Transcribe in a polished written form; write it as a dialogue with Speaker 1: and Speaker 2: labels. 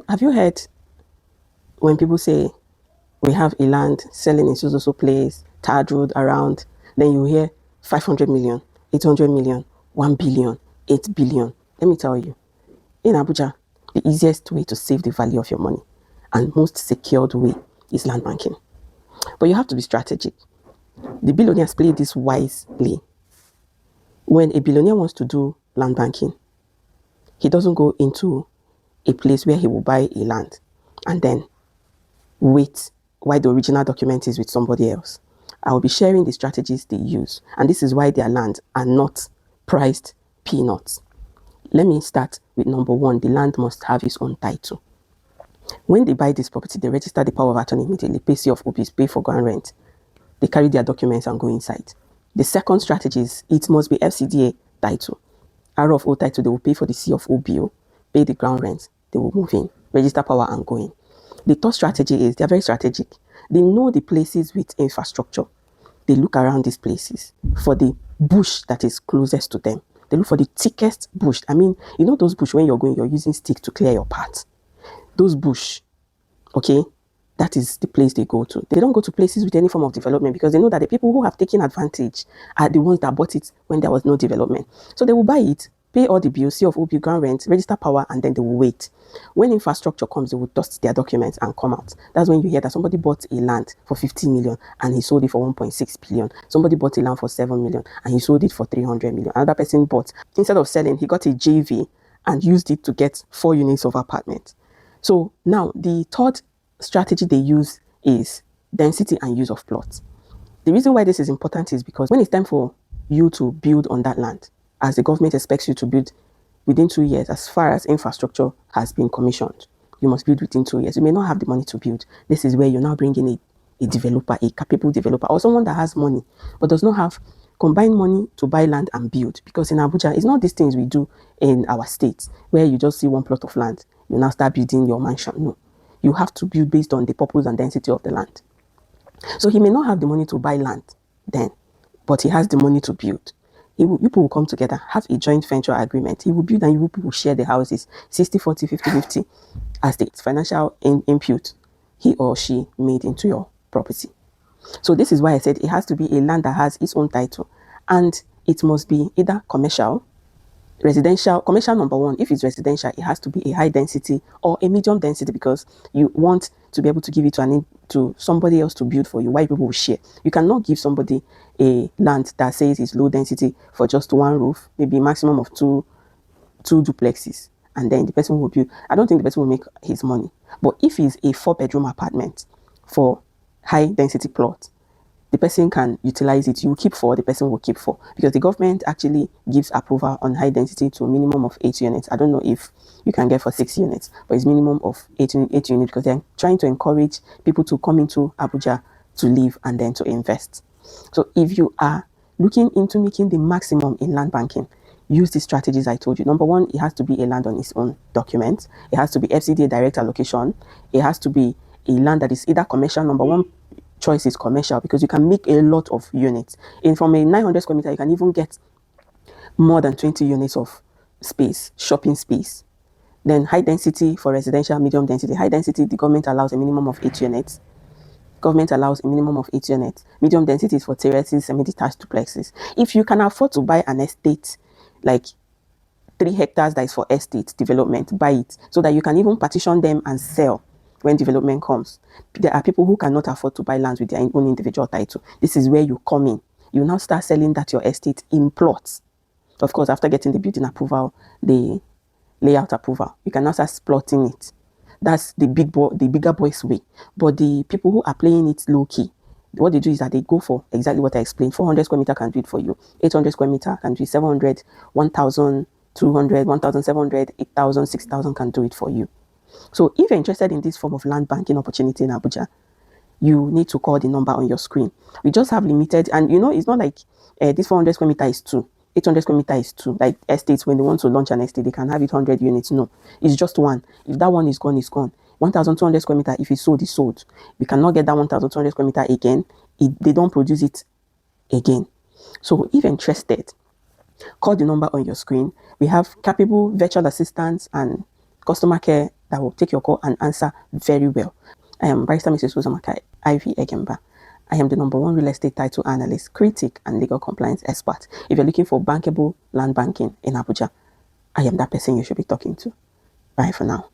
Speaker 1: have you heard when people say we have a land selling in so place, tarred road around, then you hear 500 million, 800 million, 1 billion, 8 billion. Let me tell you, in Abuja, the easiest way to save the value of your money and most secured way is land banking. But you have to be strategic. The billionaires play this wisely. When a billionaire wants to do land banking, he doesn't go into a place where he will buy a land and then wait while the original document is with somebody else. I will be sharing the strategies they use, and this is why their lands are not priced peanuts. Let me start with number one. The land must have its own title. When they buy this property, they register the power of attorney immediately, pay C of OPs, pay for ground rent. They carry their documents and go inside. The second strategy is it must be FCDA title. R of O title, they will pay for the C of OBO, pay the ground rent, they will move in, register power and go in. The third strategy is they're very strategic. They know the places with infrastructure. They look around these places for the bush that is closest to them. They look for the thickest bush. I mean, you know those bush when you're going, you're using stick to clear your path. Those bush, okay, that is the place they go to. They don't go to places with any form of development because they know that the people who have taken advantage are the ones that bought it when there was no development. So they will buy it, pay all the bills, C of OP, ground rent, register power, and then they will wait. When infrastructure comes, they will dust their documents and come out. That's when you hear that somebody bought a land for 50 million and he sold it for 1.6 billion. Somebody bought a land for 7 million and he sold it for 300 million. Another person bought, instead of selling, he got a JV and used it to get 4 units of apartment. So now the third strategy they use is density and use of plots. The reason why this is important is because when it's time for you to build on that land, as the government expects you to build within 2 years, as far as infrastructure has been commissioned, you must build within 2 years. You may not have the money to build. This is where you now bring in a developer, a capable developer, or someone that has money but does not have combined money to buy land and build. Because in Abuja, it's not these things we do in our states where you just see one plot of land, you now start building your mansion. No, you have to build based on the purpose and density of the land. So he may not have the money to buy land then, but he has the money to build. You people will come together, have a joint venture agreement. He will build and you people will share the houses 60, 40, 50, 50 as the financial input he or she made into your property. So this is why I said it has to be a land that has its own title, and it must be either commercial, residential. Commercial number one. If it's residential, it has to be a high density or a medium density because you want to be able to give it to somebody else to build for you. Why people will share. You cannot give somebody a land that says it's low density for just one roof, maybe maximum of two duplexes, and then the person will build. I don't think the person will make his money. But if it's a 4-bedroom apartment for high density plot, the person can utilize it. You keep 4, the person will keep 4, because the government actually gives approval on high density to a minimum of 8 units. I don't know if you can get for 6 units, but it's minimum of 8 units because they're trying to encourage people to come into Abuja to live and then to invest. So if you are looking into making the maximum in land banking, use the strategies I told you. Number one, it has to be a land on its own document. It has to be FCDA direct allocation. It has to be a land that is either commercial. Number one choice is commercial because you can make a lot of units. And from a 900 square meter, you can even get more than 20 units of space, shopping space. Then high density for residential, medium density. High density, the government allows a minimum of 8 units. Government allows a minimum of 8 units. Medium density is for terraces, semi-detached duplexes. If you can afford to buy an estate, like 3 hectares that is for estate development, buy it so that you can even partition them and sell when development comes. There are people who cannot afford to buy lands with their own individual title. This is where you come in. You now start selling that your estate in plots. Of course, after getting the building approval, the layout approval, you can now start plotting it. That's the bigger boys way. But the people who are playing it low key, what they do is that they go for exactly what I explained. 400 square meter can do it for you. 800 square meter can do it. 700, 1,200, 1,700, 8,000, 6,000 can do it for you. So if you're interested in this form of land banking opportunity in Abuja, you need to call the number on your screen. We just have limited, and you know, it's not like this 400 square meter is 2. 800 square meter is 2. Like estates, when they want to launch an estate, they can have it 100 units. No, it's just 1. If that one is gone, it's gone. 1,200 square meter, if it's sold, it's sold. We cannot get that 1,200 square meter again. They don't produce it again. So if you're interested, call the number on your screen. We have capable virtual assistants and customer care that will take your call and answer very well. I am Barrister Mrs. Uzamaka Ivy Egemba. I am the #1 real estate title analyst, critic, and legal compliance expert. If you're looking for bankable land banking in Abuja, I am that person you should be talking to. Bye for now.